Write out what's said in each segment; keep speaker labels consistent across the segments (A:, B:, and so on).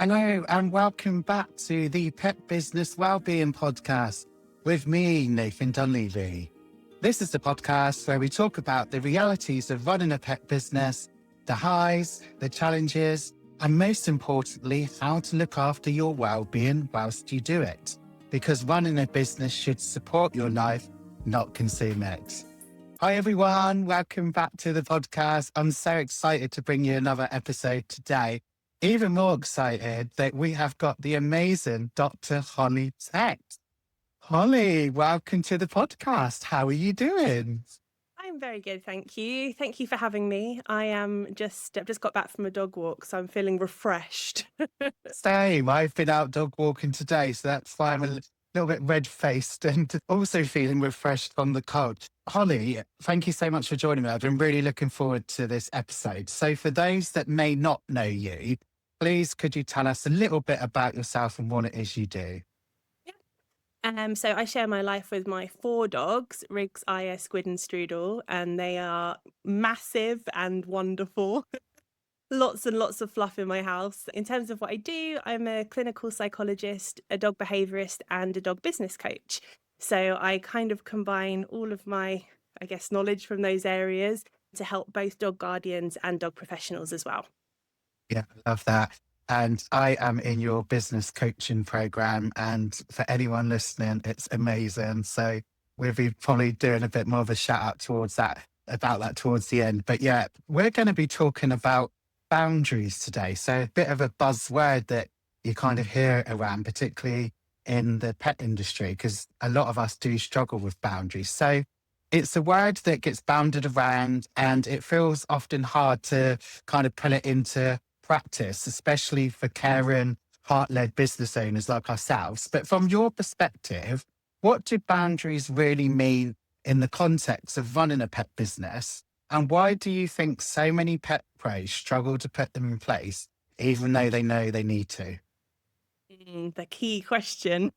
A: Hello and welcome back to the Pet Business Wellbeing podcast with me, Nathan Dunleavy. This is the podcast where we talk about the realities of running a pet business, the highs, the challenges, and most importantly, how to look after your well-being whilst you do it. Because running a business should support your life, not consume it. Hi everyone, welcome back to the podcast. I'm so excited to bring you another episode today. Even more excited that we have got the amazing Dr. Holly Tett. Holly, welcome to the podcast. How are you doing?
B: I'm very good, thank you. Thank you for having me. I've just got back from a dog walk, so I'm feeling refreshed.
A: Same. I've been out dog walking today, so that's why I'm a little bit red-faced and also feeling refreshed from the cold. Holly, thank you so much for joining me. I've been really looking forward to this episode. So for those that may not know you, please could you tell us a little bit about yourself and what it is you do?
B: So I share my life with my 4 dogs, Riggs, Aya, Squid and Strudel, and they are massive and wonderful. Lots and lots of fluff in my house. In terms of what I do, I'm a clinical psychologist, a dog behaviourist and a dog business coach. So I kind of combine all of my, knowledge from those areas to help both dog guardians and dog professionals as well.
A: Yeah, I love that. And I am in your business coaching program. And for anyone listening, it's amazing. So we'll be probably doing a bit more of a shout out about that towards the end. But yeah, we're going to be talking about boundaries today. So a bit of a buzzword that you kind of hear around, particularly in the pet industry, because a lot of us do struggle with boundaries. So it's a word that gets bounded around and it feels often hard to kind of put it into practice, especially for caring, heart-led business owners like ourselves. But from your perspective, what do boundaries really mean in the context of running a pet business? And why do you think so many pet pros struggle to put them in place, even though they know they need to?
B: The key question.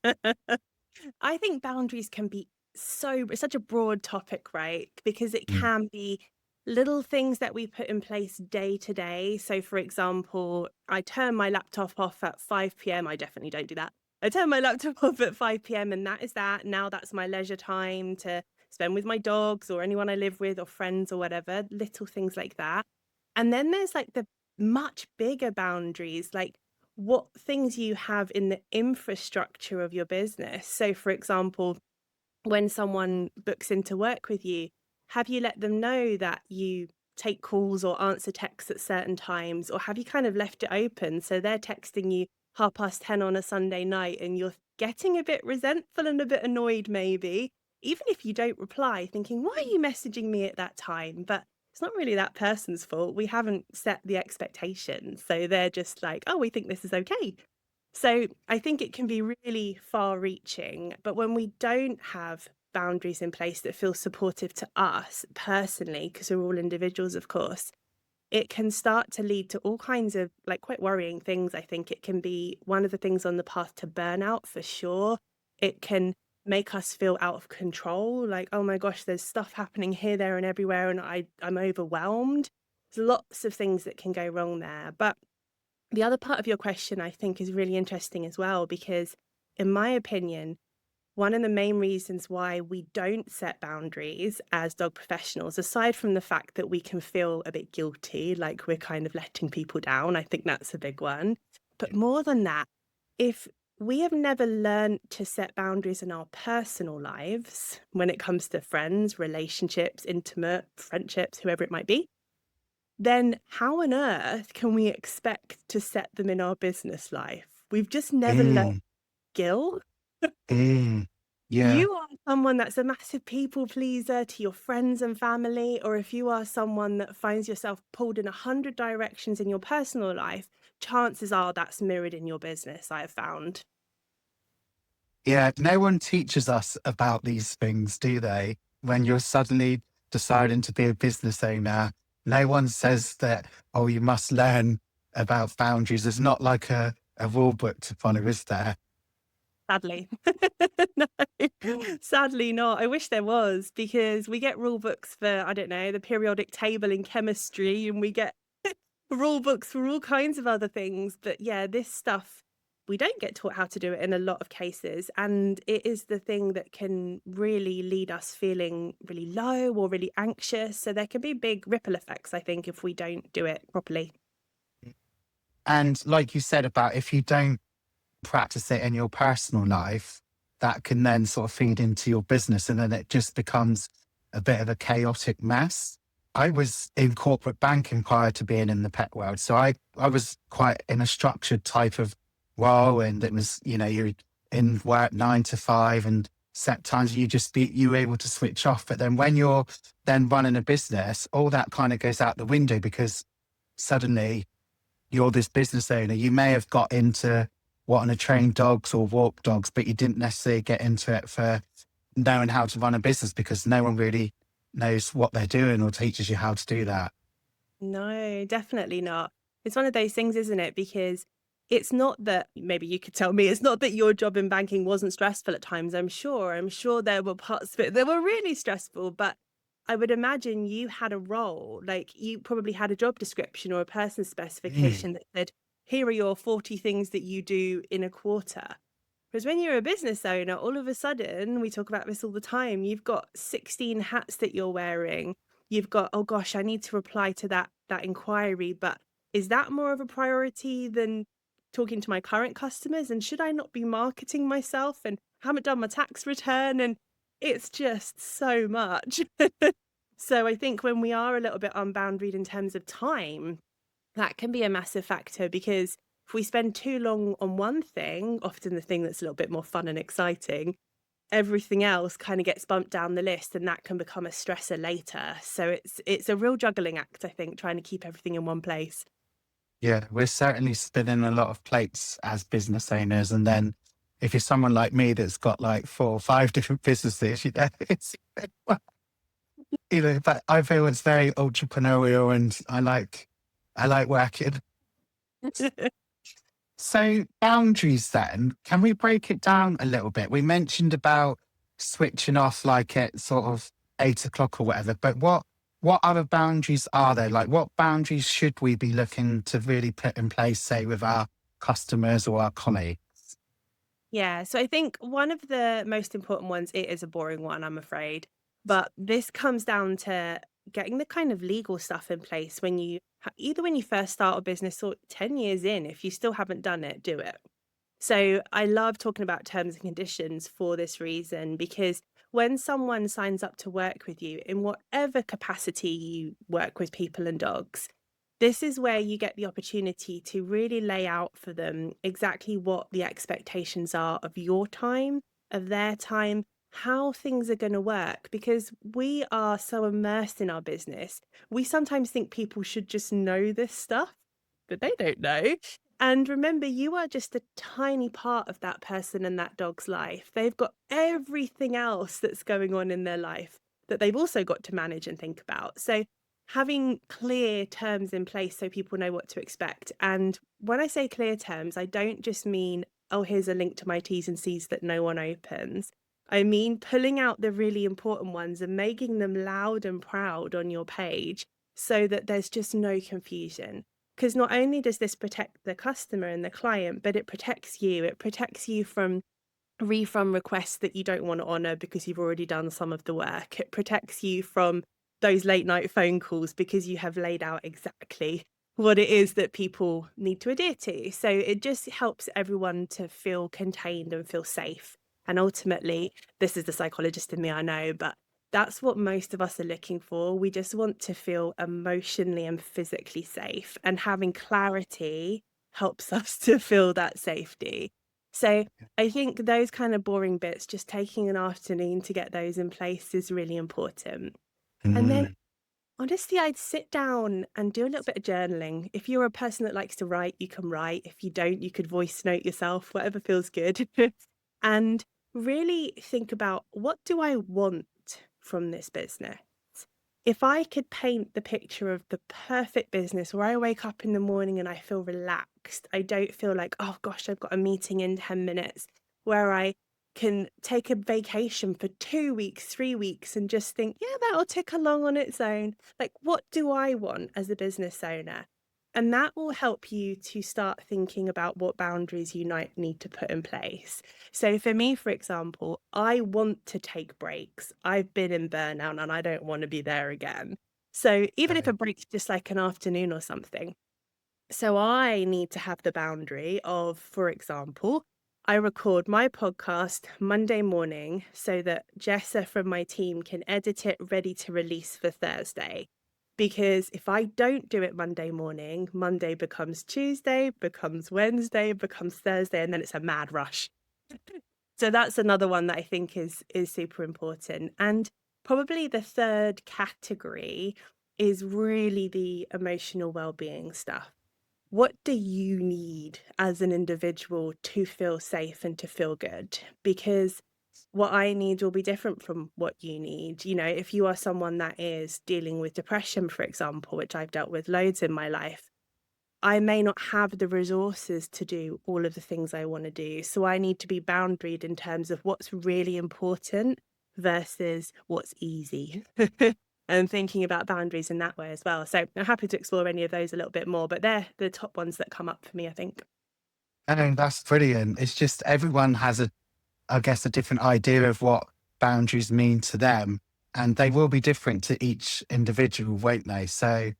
B: I think boundaries can be such a broad topic, right? Because it
A: Mm.
B: can be little things that we put in place day to day. So, for example, I turn my laptop off at 5 p.m. I definitely don't do that. I turn my laptop off at 5 p.m. and that is that. Now that's my leisure time to spend with my dogs or anyone I live with or friends or whatever, little things like that. And then there's like the much bigger boundaries, like what things you have in the infrastructure of your business. So, for example, when someone books in to work with you, have you let them know that you take calls or answer texts at certain times? Or have you kind of left it open so they're texting you 10:30 on a Sunday night and you're getting a bit resentful and a bit annoyed maybe, even if you don't reply, thinking, why are you messaging me at that time? But it's not really that person's fault. We haven't set the expectations. So they're just like, oh, we think this is okay. So I think it can be really far reaching, but when we don't have boundaries in place that feel supportive to us personally, because we're all individuals, of course, it can start to lead to all kinds of like quite worrying things. I think it can be one of the things on the path to burnout for sure. It can make us feel out of control, like, oh my gosh, there's stuff happening here, there, and everywhere, and I'm overwhelmed. There's lots of things that can go wrong there. But the other part of your question, I think, is really interesting as well, because in my opinion, one of the main reasons why we don't set boundaries as dog professionals, aside from the fact that we can feel a bit guilty, like we're kind of letting people down, I think that's a big one. But more than that, if we have never learned to set boundaries in our personal lives when it comes to friends, relationships, intimate friendships, whoever it might be, then how on earth can we expect to set them in our business life? We've just never learned
A: Mm,
B: skill.
A: mm, yeah.
B: You are someone that's a massive people pleaser to your friends and family, or if you are someone that finds yourself pulled in 100 directions in your personal life, chances are that's mirrored in your business, I have found.
A: Yeah, no one teaches us about these things, do they? When you're suddenly deciding to be a business owner, no one says that, oh, you must learn about boundaries. There's not like a rule book to follow, is there?
B: Sadly. No, sadly not. I wish there was, because we get rule books for, I don't know, the periodic table in chemistry, and we get rule books for all kinds of other things. But yeah, this stuff, we don't get taught how to do it in a lot of cases. And it is the thing that can really lead us feeling really low or really anxious. So there can be big ripple effects, I think, if we don't do it properly.
A: And like you said about if you don't practice it in your personal life, that can then sort of feed into your business and then it just becomes a bit of a chaotic mess. I was in corporate banking prior to being in the pet world. So I was quite in a structured type of role and it was, you know, you're in work 9 to 5 and set times you were able to switch off. But then when you're then running a business, all that kind of goes out the window because suddenly you're this business owner. You may have got into wanting to train dogs or walk dogs, but you didn't necessarily get into it for knowing how to run a business because no one really knows what they're doing or teaches you how to do that.
B: No, definitely not. It's one of those things, isn't it? Because it's not that, maybe you could tell me, it's not that your job in banking wasn't stressful at times. I'm sure. I'm sure there were parts of it that were really stressful, but I would imagine you had a role, like you probably had a job description or a person
A: Mm.
B: specification that said, here are your 40 things that you do in a quarter. Because when you're a business owner, all of a sudden, we talk about this all the time, you've got 16 hats that you're wearing. You've got, oh gosh, I need to reply to that inquiry, but is that more of a priority than talking to my current customers? And should I not be marketing myself? And haven't done my tax return? And it's just so much. So I think when we are a little bit unboundaried in terms of time, that can be a massive factor because if we spend too long on one thing, often the thing that's a little bit more fun and exciting, everything else kind of gets bumped down the list and that can become a stressor later. So it's a real juggling act, I think, trying to keep everything in one place.
A: Yeah, we're certainly spinning a lot of plates as business owners. And then if you're someone like me that's got like 4 or 5 different businesses, you know, but I feel it's very entrepreneurial and I like working. So boundaries then, can we break it down a little bit? We mentioned about switching off like at sort of 8 o'clock or whatever, but what other boundaries are there? Like what boundaries should we be looking to really put in place, say, with our customers or our colleagues?
B: Yeah, so I think one of the most important ones, it is a boring one, I'm afraid, but this comes down to getting the kind of legal stuff in place when you either when you first start a business or 10 years in, if you still haven't done it, do it. So I love talking about terms and conditions for this reason, because when someone signs up to work with you in whatever capacity you work with people and dogs, this is where you get the opportunity to really lay out for them exactly what the expectations are of your time, of their time, how things are going to work. Because we are so immersed in our business, we sometimes think people should just know this stuff, but they don't know. And remember, you are just a tiny part of that person and that dog's life. They've got everything else that's going on in their life that they've also got to manage and think about. So having clear terms in place so people know what to expect. And when I say clear terms, I don't just mean, oh, here's a link to my T's and C's that no one opens. I mean, pulling out the really important ones and making them loud and proud on your page so that there's just no confusion. Because not only does this protect the customer and the client, but it protects you. It protects you from refund requests that you don't want to honor because you've already done some of the work. It protects you from those late night phone calls because you have laid out exactly what it is that people need to adhere to. So it just helps everyone to feel contained and feel safe. And ultimately, this is the psychologist in me, I know, but that's what most of us are looking for. We just want to feel emotionally and physically safe, and having clarity helps us to feel that safety. So I think those kind of boring bits, just taking an afternoon to get those in place is really important. And then
A: Mm.
B: honestly, I'd sit down and do a little bit of journaling. If you're a person that likes to write, you can write. If you don't, you could voice note yourself, whatever feels good. And really think about, what do I want from this business? If I could paint the picture of the perfect business where I wake up in the morning and I feel relaxed, I don't feel like, oh gosh, I've got a meeting in 10 minutes, where I can take a vacation for 2 weeks, 3 weeks, and just think, yeah, that'll tick along on its own. Like, what do I want as a business owner? And that will help you to start thinking about what boundaries you might need to put in place. So for me, for example, I want to take breaks. I've been in burnout and I don't want to be there again. So even if a
A: Right.
B: break's just like an afternoon or something, so I need to have the boundary of, for example, I record my podcast Monday morning so that Jessa from my team can edit it ready to release for Thursday. Because if I don't do it Monday morning, Monday becomes Tuesday, becomes Wednesday, becomes Thursday, and then it's a mad rush. So that's another one that I think is super important. And probably the third category is really the emotional well-being stuff. What do you need as an individual to feel safe and to feel good? Because what I need will be different from what you need. You know, if you are someone that is dealing with depression, for example, which I've dealt with loads in my life, I may not have the resources to do all of the things I want to do. So I need to be boundaried in terms of what's really important versus what's easy. And thinking about boundaries in that way as well. So I'm happy to explore any of those a little bit more, but they're the top ones that come up for me, I think.
A: And that's brilliant. It's just everyone has I guess, a different idea of what boundaries mean to them, and they will be different to each individual, won't they? So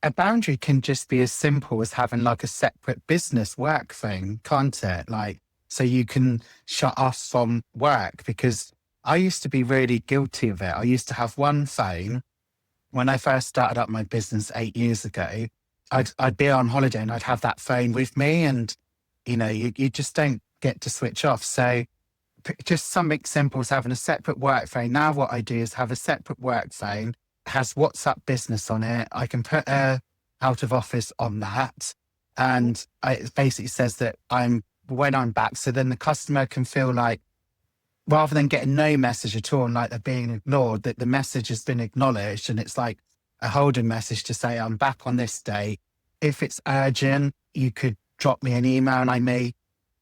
A: a boundary can just be as simple as having like a separate business work thing, can't it? Like, so you can shut off from work, because I used to be really guilty of it. I used to have one phone when I first started up my business 8 years ago. I'd be on holiday and I'd have that phone with me, and you just don't get to switch off. So just something simple as having a separate work phone. Now what I do is have a separate work phone, has WhatsApp business on it. I can put a out of office on that. And it basically says that when I'm back, so then the customer can feel like, rather than getting no message at all and like they're being ignored, that the message has been acknowledged, and it's like a holding message to say, I'm back on this day. If it's urgent, you could drop me an email, and I may,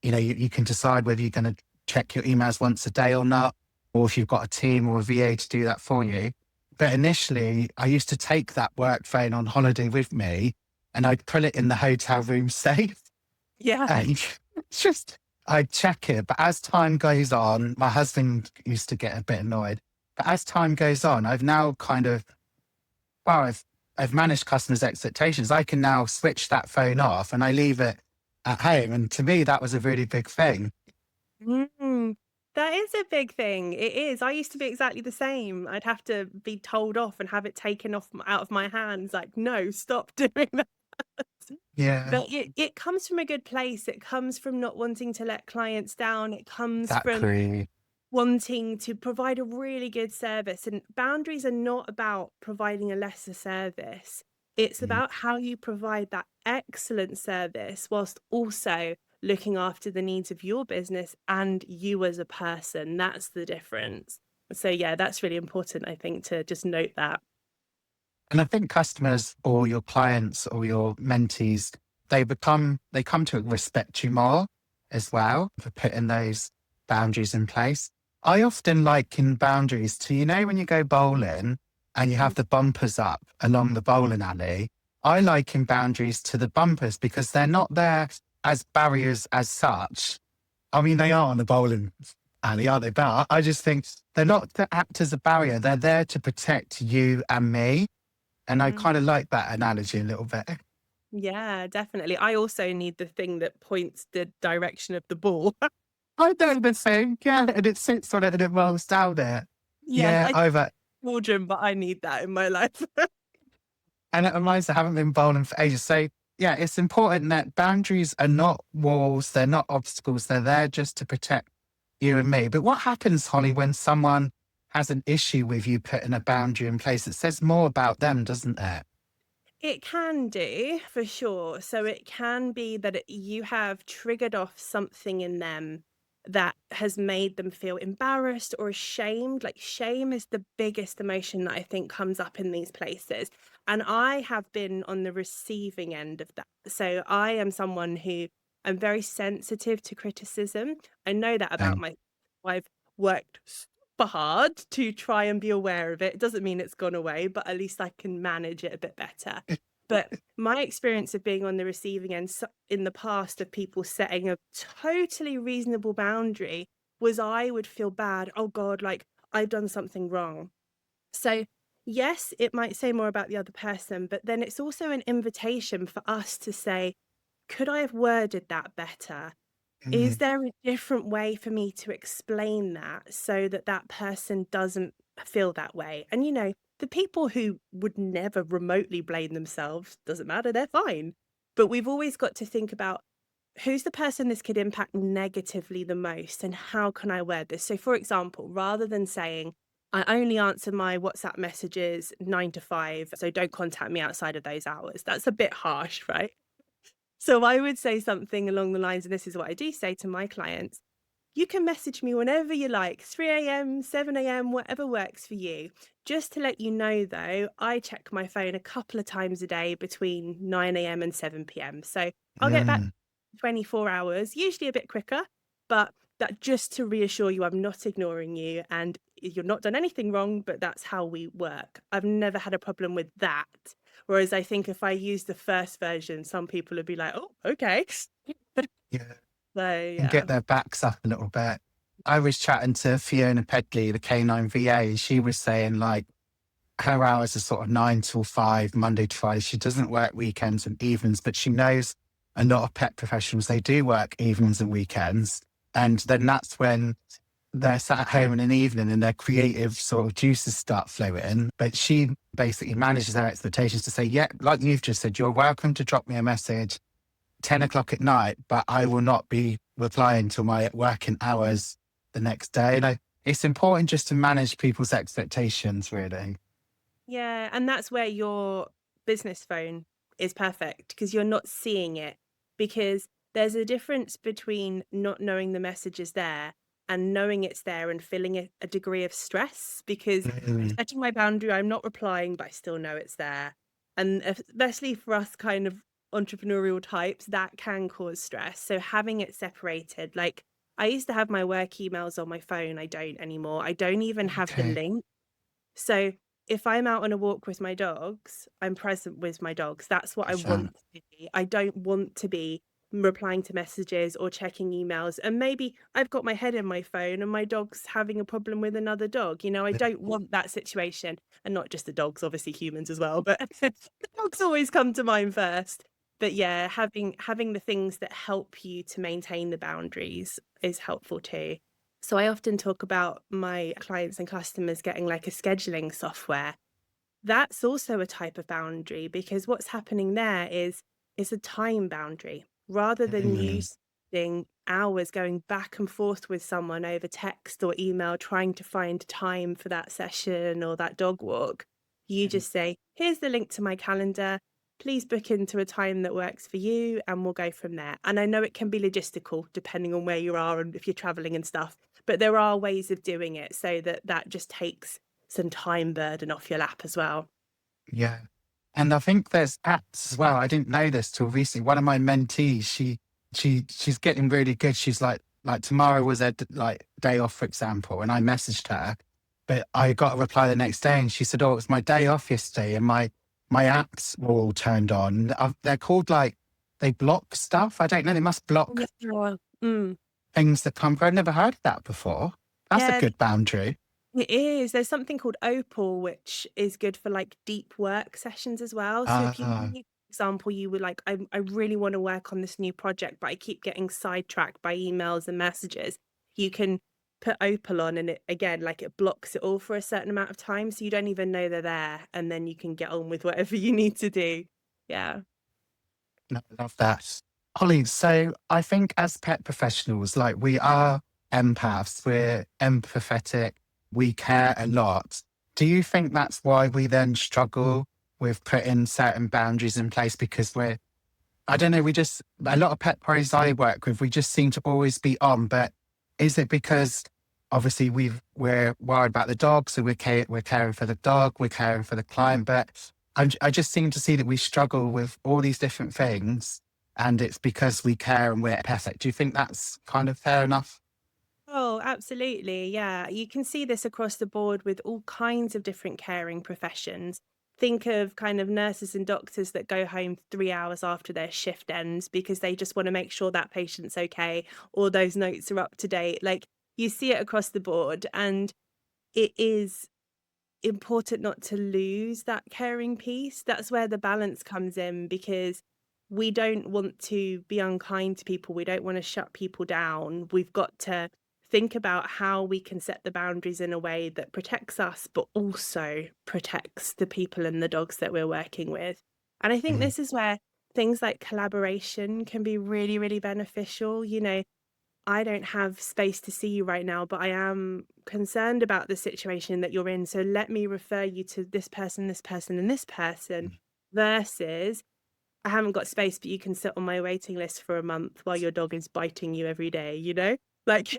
A: you can decide whether you're going to check your emails once a day or not, or if you've got a team or a VA to do that for you. But initially, I used to take that work phone on holiday with me, and I'd put it in the hotel room safe.
B: Yeah.
A: And it's just, I check it. But as time goes on, my husband used to get a bit annoyed. But as time goes on, I've now kind of, well, I've managed customers' expectations. I can now switch that phone off and I leave it at home. And to me, that was a really big thing.
B: Mm, that is a big thing. It is. I used to be exactly the same. I'd have to be told off and have it taken off out of my hands. Like, no, stop doing that.
A: Yeah,
B: But it comes from a good place. It comes from not wanting to let clients down. It comes from
A: exactly.
B: wanting to provide a really good service. And boundaries are not about providing a lesser service. It's
A: Mm.
B: about how you provide that excellent service whilst also looking after the needs of your business and you as a person. That's the difference. So yeah, that's really important, I think, to just note that.
A: And I think customers or your clients or your mentees, they come to respect you more as well for putting those boundaries in place. I often liken boundaries to, when you go bowling and you
B: Mm.
A: have the bumpers up along the bowling alley. I liken boundaries to the bumpers because they're not there as barriers as such. I mean, they are on the bowling alley, aren't they? But I just think they're not to act as a barrier. They're there to protect you and me. And I
B: Mhm.
A: kind of like that analogy a little bit.
B: Yeah, definitely. I also need the thing that points the direction of the ball.
A: I know the thing, yeah, and it sits on it and it rolls down there.
B: Yes,
A: Yeah,
B: I
A: over.
B: children, but I need that in my life.
A: And it reminds me, I haven't been bowling for ages. So, yeah, it's important that boundaries are not walls, they're not obstacles, they're there just to protect you and me. But what happens, Holly, when someone has an issue with you putting a boundary in place? It says more about them, doesn't it?
B: It can do, for sure. So it can be that you have triggered off something in them that has made them feel embarrassed or ashamed. Like shame is the biggest emotion that I think comes up in these places. And I have been on the receiving end of that. So I am someone who I'm very sensitive to criticism. I know that about
A: Um,
B: myself. I've worked super hard to try and be aware of it. It doesn't mean it's gone away, but at least I can manage it a bit better. But my experience of being on the receiving end in the past of people setting a totally reasonable boundary was I would feel bad. Oh God, like I've done something wrong. So yes, it might say more about the other person, but then it's also an invitation for us to say, could I have worded that better? Is
A: Mm,
B: there a different way for me to explain that so that that person doesn't feel that way? And, the people who would never remotely blame themselves, doesn't matter, they're fine. But we've always got to think about who's the person this could impact negatively the most and how can I word this? So, for example, rather than saying, I only answer my WhatsApp messages 9 to 5, so don't contact me outside of those hours. That's a bit harsh, right? So I would say something along the lines, and this is what I do say to my clients: you can message me whenever you like, 3 a.m., 7 a.m., whatever works for you. Just to let you know, though, I check my phone a couple of times a day between 9 a.m. and 7 p.m. So I'll get back
A: mm,
B: 24 hours, usually a bit quicker, but that just to reassure you I'm not ignoring you and you're not done anything wrong, but that's how we work. I've never had a problem with that. Whereas I think if I use the first version, some people would be like, oh, okay.
A: yeah.
B: So
A: And
B: yeah.
A: get their backs up a little bit. I was chatting to Fiona Pedley, the Canine VA, and she was saying like her hours are sort of 9 till 5, Monday to Friday. She doesn't work weekends and evenings, but she knows a lot of pet professionals, they do work evenings and weekends. And then that's when they're sat at home in an evening and their creative sort of juices start flowing. But she basically manages their expectations to say, yeah, like you've just said, you're welcome to drop me a message 10 o'clock at night, but I will not be replying to my working hours the next day. It's important just to manage people's expectations, really.
B: Yeah, and that's where your business phone is perfect because you're not seeing it. Because there's a difference between not knowing the message is there and knowing it's there and feeling a degree of stress because I'm
A: Mm,
B: setting my boundary, I'm not replying, but I still know it's there. And especially for us kind of entrepreneurial types, that can cause stress. So having it separated, like I used to have my work emails on my phone, I don't anymore. I don't even have the
A: okay.
B: link. So if I'm out on a walk with my dogs, I'm present with my dogs. That's what I
A: Gotcha.
B: want to be. I don't want to be replying to messages or checking emails. And maybe I've got my head in my phone and my dog's having a problem with another dog. I don't want that situation. And not just the dogs, obviously humans as well, but the dogs always come to mind first. But yeah, having the things that help you to maintain the boundaries is helpful too. So I often talk about my clients and customers getting like a scheduling software. That's also a type of boundary because what's happening there is a time boundary rather than you
A: Mm,
B: spending hours going back and forth with someone over text or email trying to find time for that session or that dog walk. You
A: mm,
B: just say, here's the link to my calendar. Please book into a time that works for you and we'll go from there. And I know it can be logistical depending on where you are and if you're traveling and stuff, but there are ways of doing it so that that just takes some time burden off your lap as well.
A: yeah. And I think there's apps as well. I didn't know this till recently. One of my mentees, she's getting really good. She's like tomorrow was her like day off, for example, and I messaged her, but I got a reply the next day, and she said, "Oh, it was my day off yesterday, and my apps were all turned on. They're called like they block stuff. I don't know. They must block
B: Yeah. Mm.
A: things that come through. I've never heard of that before. That's a
B: Yeah,
A: good boundary.
B: it is. There's something called Opal, which is good for like deep work sessions as well. So if you,
A: Ah,
B: for example, you were like, I really want to work on this new project, but I keep getting sidetracked by emails and messages. You can put Opal on and it again, like it blocks it all for a certain amount of time. So you don't even know they're there. And then you can get on with whatever you need to do. Yeah.
A: no, I love that. Holly, so I think as pet professionals, like we are empaths, we're empathetic, we care a lot. Do you think that's why we then struggle with putting certain boundaries in place? Because I don't know, a lot of pet pros I work with, we just seem to always be on. But is it because obviously we're worried about the dog, so we're caring for the dog, we're caring for the client, but I just seem to see that we struggle with all these different things, and it's because we care and we're empathetic. Do you think that's kind of fair enough?
B: Oh, absolutely. Yeah. You can see this across the board with all kinds of different caring professions. think of kind of nurses and doctors that go home 3 hours after their shift ends because they just wanna make sure that patient's okay or those notes are up to date. Like, you see it across the board, and it is important not to lose that caring piece. That's where the balance comes in, because we don't want to be unkind to people. We don't want to shut people down. We've got to think about how we can set the boundaries in a way that protects us, but also protects the people and the dogs that we're working with. And I think
A: Mm.
B: this is where things like collaboration can be really, really beneficial. I don't have space to see you right now, but I am concerned about the situation that you're in. So let me refer you to this person, and this person,
A: Mm.
B: versus I haven't got space, but you can sit on my waiting list for a month while your dog is biting you every day, you know? Like,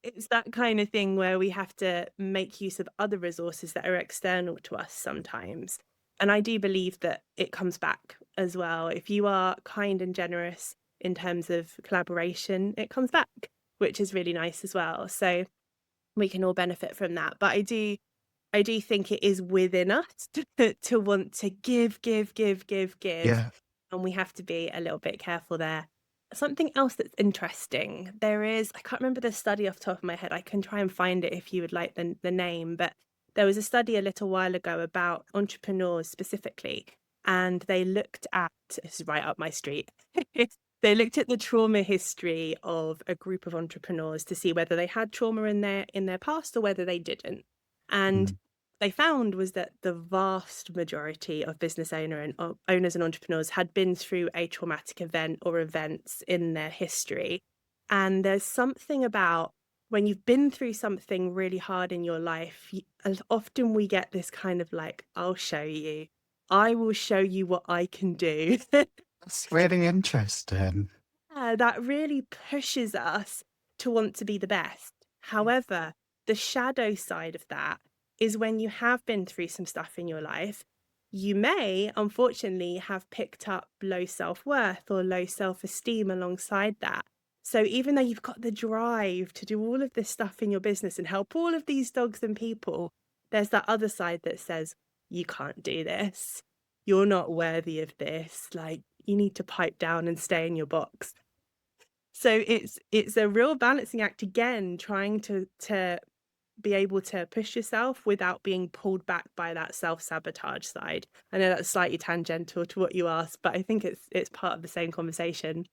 B: it's that kind of thing where we have to make use of other resources that are external to us sometimes. And I do believe that it comes back as well. If you are kind and generous in terms of collaboration, it comes back, which is really nice as well. So we can all benefit from that. But I do think it is within us to want to give, give, give, give, give,
A: Yeah.
B: and we have to be a little bit careful there. Something else that's interesting, there is, I can't remember the study off the top of my head. I can try and find it if you would like the name, but there was a study a little while ago about entrepreneurs specifically, and they looked at, this is right up my street. They looked at the trauma history of a group of entrepreneurs to see whether they had trauma in their past or whether they didn't. And
A: Mm.
B: they found was that the vast majority of business owners and entrepreneurs had been through a traumatic event or events in their history. And there's something about when you've been through something really hard in your life, and often we get this kind of like, I'll show you. I will show you what I can do.
A: That's really interesting.
B: Yeah, that really pushes us to want to be the best. However, the shadow side of that is when you have been through some stuff in your life, you may unfortunately have picked up low self-worth or low self-esteem alongside that. So even though you've got the drive to do all of this stuff in your business and help all of these dogs and people, there's that other side that says, you can't do this. You're not worthy of this. Like, you need to pipe down and stay in your box. So it's a real balancing act again, trying to be able to push yourself without being pulled back by that self-sabotage side. I know that's slightly tangential to what you asked, but I think it's part of the same conversation.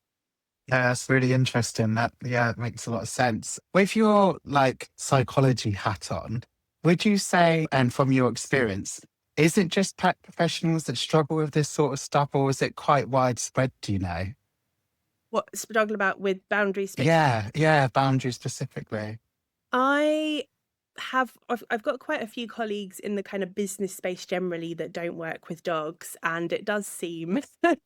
A: Yeah, that's really interesting. That, yeah, it makes a lot of sense. With your like psychology hat on, would you say, and from your experience, is it just pet professionals that struggle with this sort of stuff, or is it quite widespread, do you know?
B: What struggle about with boundaries
A: Yeah, yeah, boundaries specifically.
B: I I've got quite a few colleagues in the kind of business space generally that don't work with dogs, and it does seem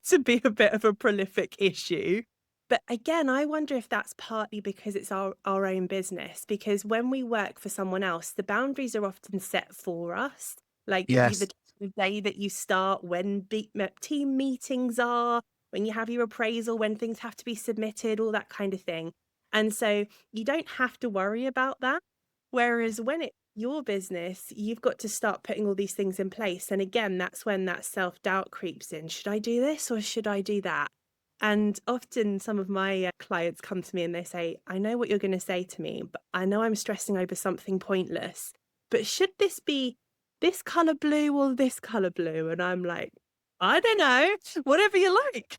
B: to be a bit of a prolific issue. But again, I wonder if that's partly because it's our own business, because when we work for someone else, the boundaries are often set for us. Like
A: Yes.
B: the day that you start, when team meetings are, when you have your appraisal, when things have to be submitted, all that kind of thing. And so you don't have to worry about that. Whereas when it's your business, you've got to start putting all these things in place. And again, that's when that self-doubt creeps in. Should I do this or should I do that? And often some of my clients come to me and they say, I know what you're going to say to me, but I know I'm stressing over something pointless. But should this be this color blue or this color blue? And I'm like, I don't know, whatever you like.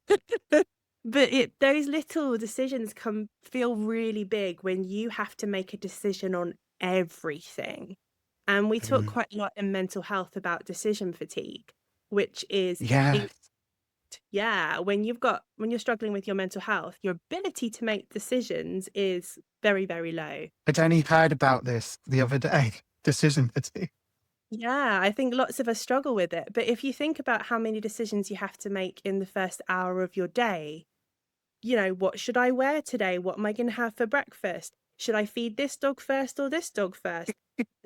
B: But those little decisions can feel really big when you have to make a decision on everything. And we talk
A: Mm.
B: quite a lot in mental health about decision fatigue, which is
A: Yeah.
B: yeah, when you're struggling with your mental health, your ability to make decisions is very, very low.
A: I'd only heard about this the other day. Decision fatigue.
B: Yeah, I think lots of us struggle with it. But if you think about how many decisions you have to make in the first hour of your day, what should I wear today? What am I going to have for breakfast? Should I feed this dog first or this dog first?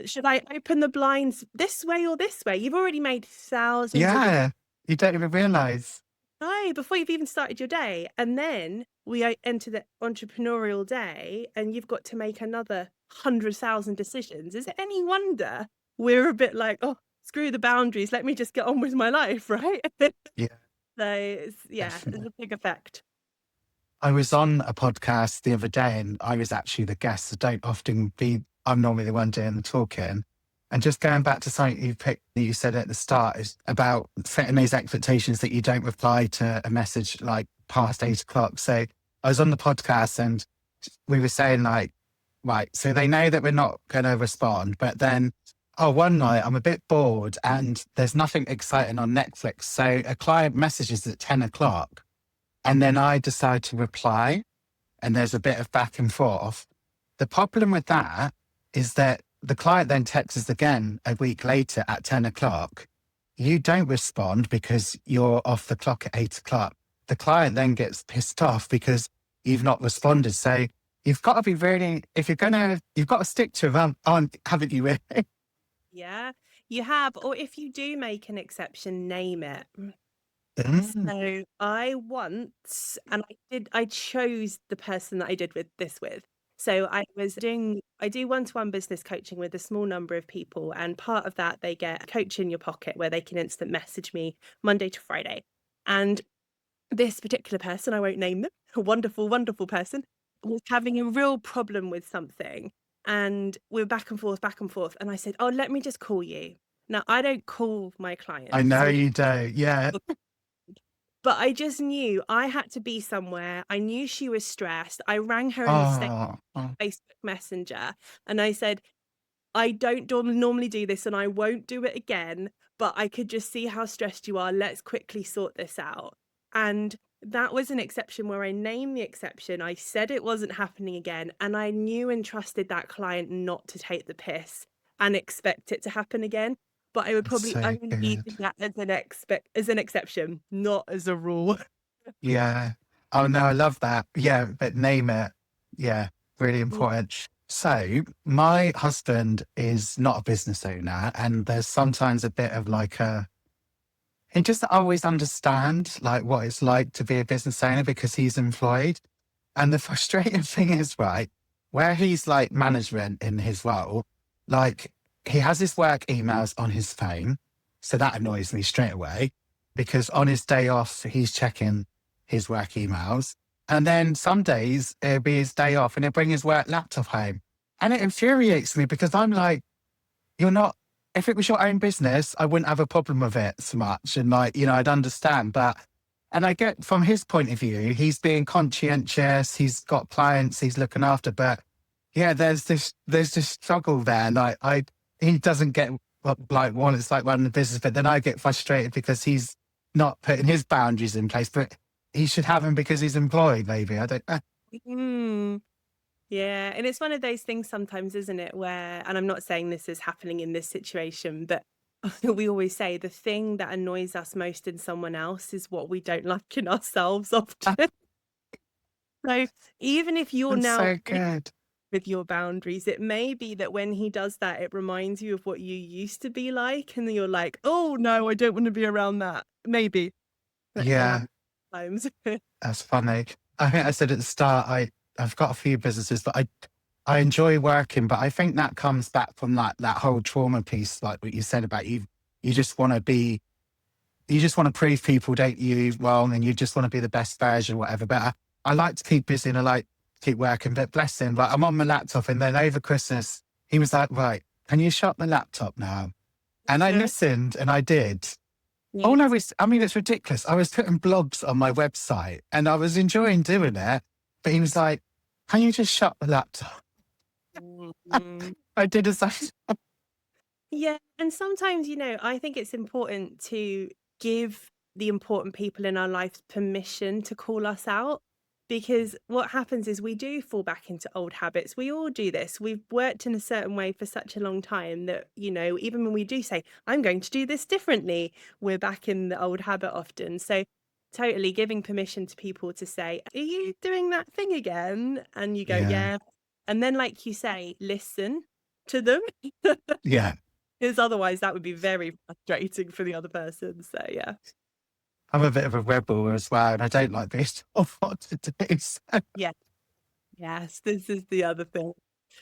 B: Should I open the blinds this way or this way? You've already made thousands of
A: Yeah, you don't even realize.
B: no, before you've even started your day. And then we enter the entrepreneurial day and you've got to make another 100,000 decisions. Is it any wonder we're a bit like, oh, screw the boundaries, let me just get on with my life, right?
A: Yeah,
B: So it's
A: definitely.
B: a big effect.
A: I was on a podcast the other day and I was actually the guest. I'm normally the one doing the talking. And just going back to something you said at the start is about setting those expectations that you don't reply to a message like past 8 o'clock. So I was on the podcast and we were saying like, right, so they know that we're not going to respond, but then, oh, one night I'm a bit bored and there's nothing exciting on Netflix. So a client messages at 10 o'clock and then I decide to reply and there's a bit of back and forth. The problem with that is that the client then texts us again a week later at 10 o'clock. You don't respond because you're off the clock at 8 o'clock. The client then gets pissed off because you've not responded. So you've got to be really, if you're going to, you've got to stick to them, haven't you really?
B: Yeah, you have. Or if you do make an exception, name it.
A: Mm,
B: So I once, and I chose the person that I did with this with. So I do one-to-one business coaching with a small number of people. And part of that, they get a coach in your pocket where they can instant message me Monday to Friday. And this particular person, I won't name them, a wonderful, wonderful person, was having a real problem with something. And we were back and forth, back and forth. And I said, oh, let me just call you. Now, I don't call my
A: I
B: clients.
A: know you do. Yeah.
B: But I just knew I had to be somewhere. I knew she was stressed. I rang her in the
A: Oh, oh,
B: Facebook Messenger and I said, I don't normally do this and I won't do it again, but I could just see how stressed you are. Let's quickly sort this out. And that was an exception where I named the exception. I said it wasn't happening again. And I knew and trusted that client not to take the piss and expect it to happen again. But I would
A: that's
B: probably
A: so
B: only
A: good.
B: do that as an exception, not as a rule.
A: Yeah. Oh no, I love that. Yeah, but name it. Yeah, really important. So my husband is not a business owner, and there's sometimes a bit of like he doesn't always understand like what it's like to be a business owner because he's employed. And the frustrating thing is, right, where he's like management in his role, like he has his work emails on his phone. So that annoys me straight away because on his day off, he's checking his work emails. And then some days it'll be his day off and he'll bring his work laptop home. And it infuriates me because I'm like, you're not, if it was your own business, I wouldn't have a problem with it so much. And like, I'd understand. But, and I get from his point of view, he's being conscientious, he's got clients he's looking after. But yeah, there's this struggle there. Like, he doesn't get what it's like running a business, but then I get frustrated because he's not putting his boundaries in place, but he should have them because he's employed, maybe. I don't know.
B: Mm. Yeah, and it's one of those things sometimes, isn't it, where, and I'm not saying this is happening in this situation, but we always say the thing that annoys us most in someone else is what we don't like in ourselves often. So even if you're
A: That's
B: now
A: so good.
B: with your boundaries, it may be that when he does that, it reminds you of what you used to be like, and then you're like, oh no, I don't want to be around that. Maybe. But
A: Yeah.
B: times.
A: That's funny. I think I said at the start, I've got a few businesses, but I enjoy working, but I think that comes back from that whole trauma piece, like what you said about you just want to be, you just want to prove people don't you wrong and you just want to be the best version or whatever. But I like to keep busy and I like to keep working, but bless him, like I'm on my laptop and then over Christmas, he was like, right, can you shut the laptop now? And I
B: Yeah.
A: listened and I did. Oh
B: Yeah.
A: no, I mean, it's ridiculous. I was putting blogs on my website and I was enjoying doing it. But he was like, can you just shut the laptop?
B: Mhm.
A: I did as I
B: Yeah, and sometimes, I think it's important to give the important people in our lives permission to call us out because what happens is we do fall back into old habits. We all do this. We've worked in a certain way for such a long time that, even when we do say, I'm going to do this differently, we're back in the old habit often. So, totally giving permission to people to say, are you doing that thing again? And you go,
A: Yeah.
B: yeah. And then, like you say, listen to them.
A: Yeah.
B: Because otherwise that would be very frustrating for the other person, so yeah.
A: I'm a bit of a rebel as well. And I don't like being told what to do. So
B: Yeah. Yes, this is the other thing.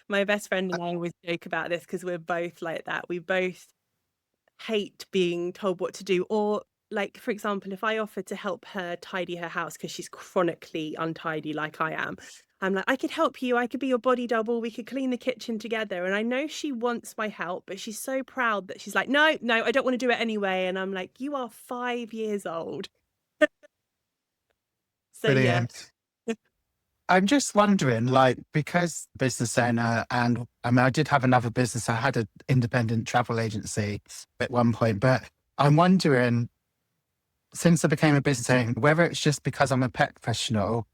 B: My best friend
A: I,
B: and I always joke about this because 'cause we're both like that. We both hate being told what to do. Or like, for example, if I offer to help her tidy her house because she's chronically untidy like I am, I'm like, I could help you. I could be your body double. We could clean the kitchen together. And I know she wants my help, but she's so proud that she's like, no, no, I don't want to do it anyway. And I'm like, you are 5 years old. So yeah.
A: Brilliant. I'm just wondering, like, because business owner, and I mean, I did have another business. I had an independent travel agency at one point, but I'm wondering, since I became a business owner, whether it's just because I'm a pet professional,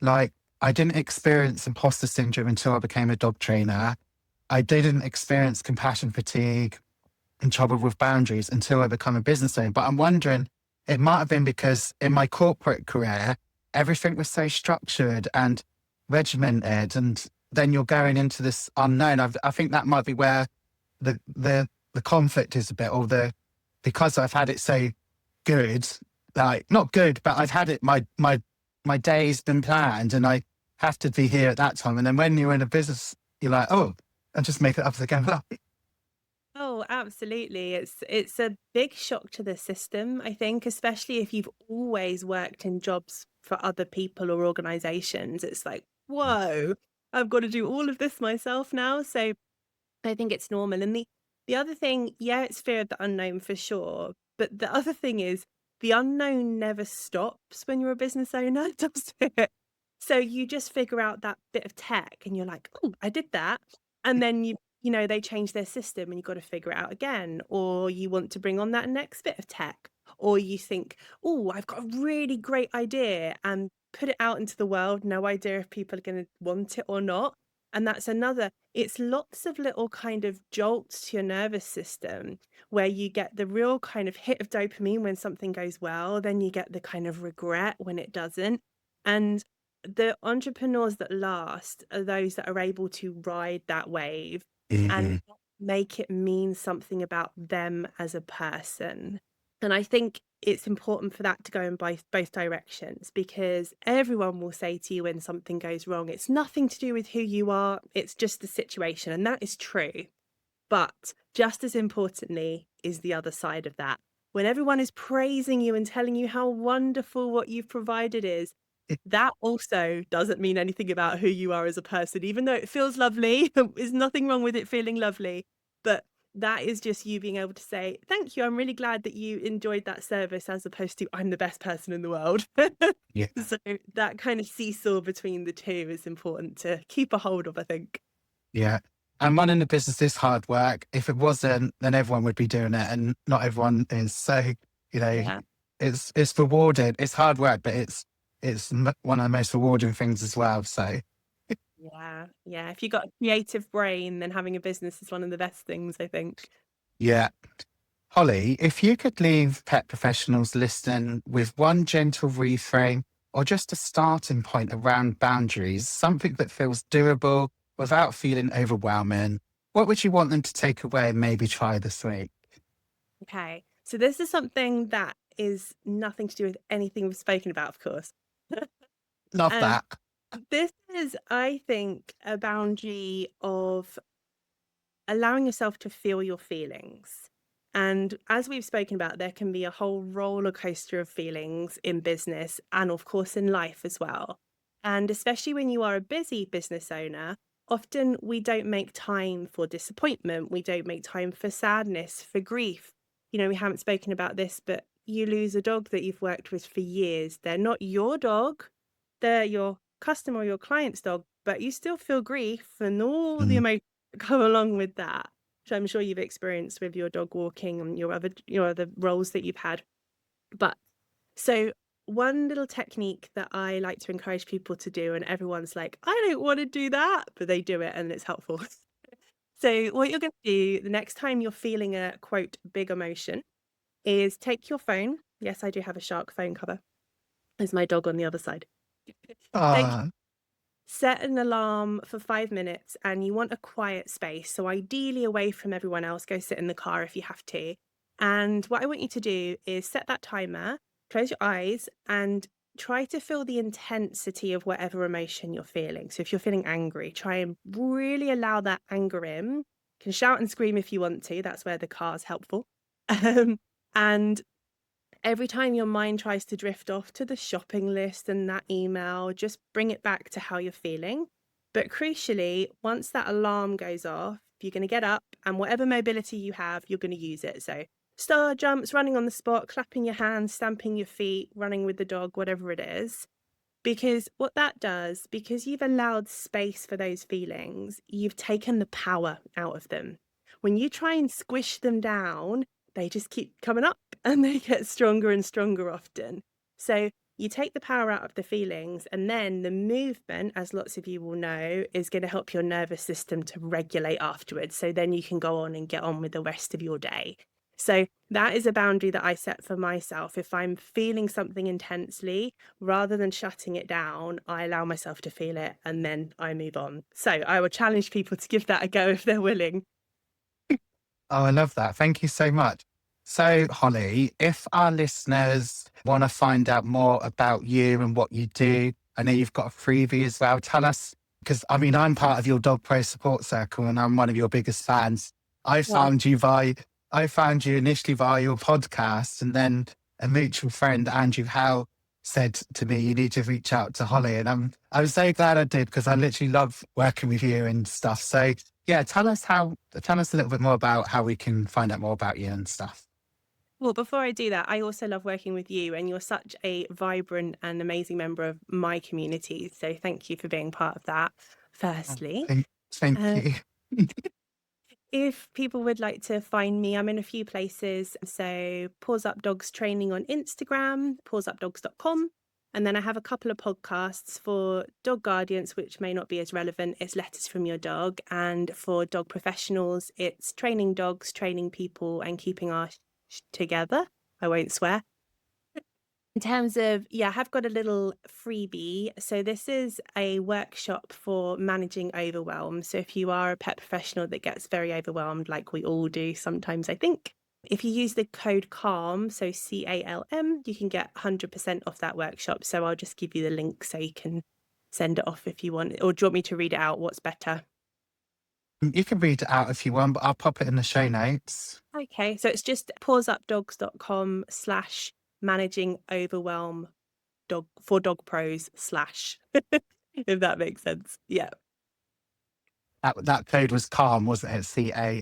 A: like, I didn't experience imposter syndrome until I became a dog trainer. I didn't experience compassion fatigue and trouble with boundaries until I become a business owner. But I'm wondering, it might have been because in my corporate career, everything was so structured and regimented, and then you're going into this unknown. I think that might be where the conflict is a bit, or because I've had it so good, like not good, but I've had it. My day's been planned, and I have to be here at that time. And then when you're in a business, you're like, oh, I'll just make it up as I go.
B: Oh, absolutely. It's a big shock to the system, I think, especially if you've always worked in jobs for other people or organizations. It's like, whoa, I've got to do all of this myself now. So I think it's normal. And the other thing, yeah, it's fear of the unknown for sure. But the other thing is the unknown never stops when you're a business owner, does it? So you just figure out that bit of tech and you're like, oh, I did that. And then they change their system and you've got to figure it out again. Or you want to bring on that next bit of tech. Or you think, oh, I've got a really great idea and put it out into the world. No idea if people are going to want it or not. And that's it's lots of little kind of jolts to your nervous system where you get the real kind of hit of dopamine when something goes well, then you get the kind of regret when it doesn't. And the entrepreneurs that last are those that are able to ride that wave and
A: Mhm.
B: make it mean something about them as a person. And I think it's important for that to go in both directions, because everyone will say to you when something goes wrong, it's nothing to do with who you are, it's just the situation. And that is true. But just as importantly is the other side of that. When everyone is praising you and telling you how wonderful what you've provided is, that also doesn't mean anything about who you are as a person, even though it feels lovely. There's nothing wrong with it feeling lovely. But that is just you being able to say, thank you, I'm really glad that you enjoyed that service, as opposed to I'm the best person in the world.
A: Yeah.
B: So that kind of seesaw between the two is important to keep a hold of, I think.
A: Yeah. And running a business is hard work. If it wasn't, then everyone would be doing it, and not everyone is. So, you know,
B: Yeah.
A: it's rewarded. It's hard work, but it's one of the most rewarding things as well. So,
B: Yeah. Yeah. If you've got a creative brain, then having a business is one of the best things, I think.
A: yeah. Holly, if you could leave pet professionals listening with one gentle reframe or just a starting point around boundaries, something that feels doable without feeling overwhelming, what would you want them to take away and maybe try this week?
B: Okay. So this is something that is nothing to do with anything we've spoken about, of course.
A: Love
B: Um,
A: that.
B: this is, I think, a boundary of allowing yourself to feel your feelings. And as we've spoken about, there can be a whole roller coaster of feelings in business and, of course, in life as well. And especially when you are a busy business owner, often we don't make time for disappointment. We don't make time for sadness, for grief. We haven't spoken about this, but you lose a dog that you've worked with for years. They're not your dog, they're your customer or your client's dog, but you still feel grief and all the
A: Mm,
B: emotions go along with that, which I'm sure you've experienced with your dog walking and your other roles that you've had. But so one little technique that I like to encourage people to do, and everyone's like, I don't want to do that, but they do it and it's helpful. So what you're going to do the next time you're feeling a quote big emotion is take your phone. Yes, I do have a shark phone cover. There's my dog on the other side. Take
A: ah,
B: Set an alarm for 5 minutes, and you want a quiet space. So ideally away from everyone else, go sit in the car if you have to. And what I want you to do is set that timer, close your eyes, and try to feel the intensity of whatever emotion you're feeling. So if you're feeling angry, try and really allow that anger in. You can shout and scream if you want to. That's where the car is helpful. And every time your mind tries to drift off to the shopping list and that email, just bring it back to how you're feeling. But crucially, once that alarm goes off, you're going to get up, and whatever mobility you have, you're going to use it. So star jumps, running on the spot, clapping your hands, stamping your feet, running with the dog, whatever it is. Because what that does, because you've allowed space for those feelings, you've taken the power out of them. When you try and squish them down, they just keep coming up and they get stronger and stronger often. So you take the power out of the feelings, and then the movement, as lots of you will know, is going to help your nervous system to regulate afterwards. So then you can go on and get on with the rest of your day. So that is a boundary that I set for myself. If I'm feeling something intensely, rather than shutting it down, I allow myself to feel it and then I move on. So I would challenge people to give that a go if they're willing.
A: Oh, I love that. Thank you so much. So, Holly, if our listeners want to find out more about you and what you do, I know you've got a freebie as well. Tell us, because I mean, I'm part of your Dog Pro support circle and I'm one of your biggest fans. I found you initially via your podcast, and then a mutual friend, Andrew Howe, said to me, you need to reach out to Holly. And I'm so glad I did, because I literally love working with you and stuff. So yeah, tell us a little bit more about how we can find out more about you and stuff.
B: Well, before I do that, I also love working with you, and you're such a vibrant and amazing member of my community. So thank you for being part of that, firstly.
A: Thank you.
B: If people would like to find me, I'm in a few places. So Paws Up Dogs Training on Instagram, pawsupdogs.com. And then I have a couple of podcasts for dog guardians, which may not be as relevant. It's Letters from Your Dog. And for dog professionals, it's Training Dogs, Training People, and Keeping Our Together. I won't swear. In terms of, I have got a little freebie. So this is a workshop for managing overwhelm. So if you are a pet professional that gets very overwhelmed, like we all do sometimes, I think, if you use the code CALM, so CALM, you can get 100% off that workshop. So I'll just give you the link so you can send it off if you want. Or do you want me to read it out? What's better?
A: You can read it out if you want, but I'll pop it in the show notes.
B: Okay, so it's just pawsupdogs.com/managing overwhelm for dog pros / if that makes sense. Yeah.
A: That code was CALM, wasn't it?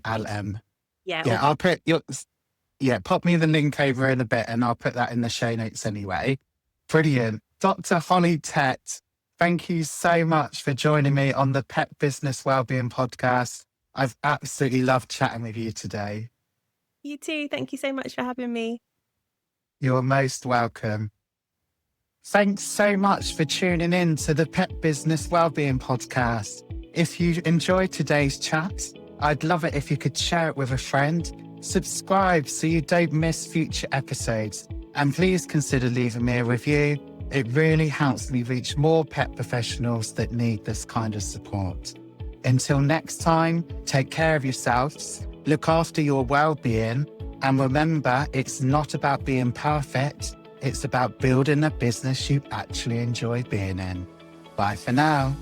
A: CALM.
B: Yeah.
A: I'll put pop me the link over in a bit and I'll put that in the show notes anyway. Brilliant. Dr. Holly Tett, thank you so much for joining me on the Pet Business Wellbeing podcast. I've absolutely loved chatting with you today.
B: You too. Thank you so much for having me.
A: You're most welcome. Thanks so much for tuning in to the Pet Business Wellbeing podcast. If you enjoyed today's chat, I'd love it if you could share it with a friend, subscribe so you don't miss future episodes, and please consider leaving me a review. It really helps me reach more pet professionals that need this kind of support. Until next time, take care of yourselves, look after your well-being, and remember, it's not about being perfect, it's about building a business you actually enjoy being in. Bye for now.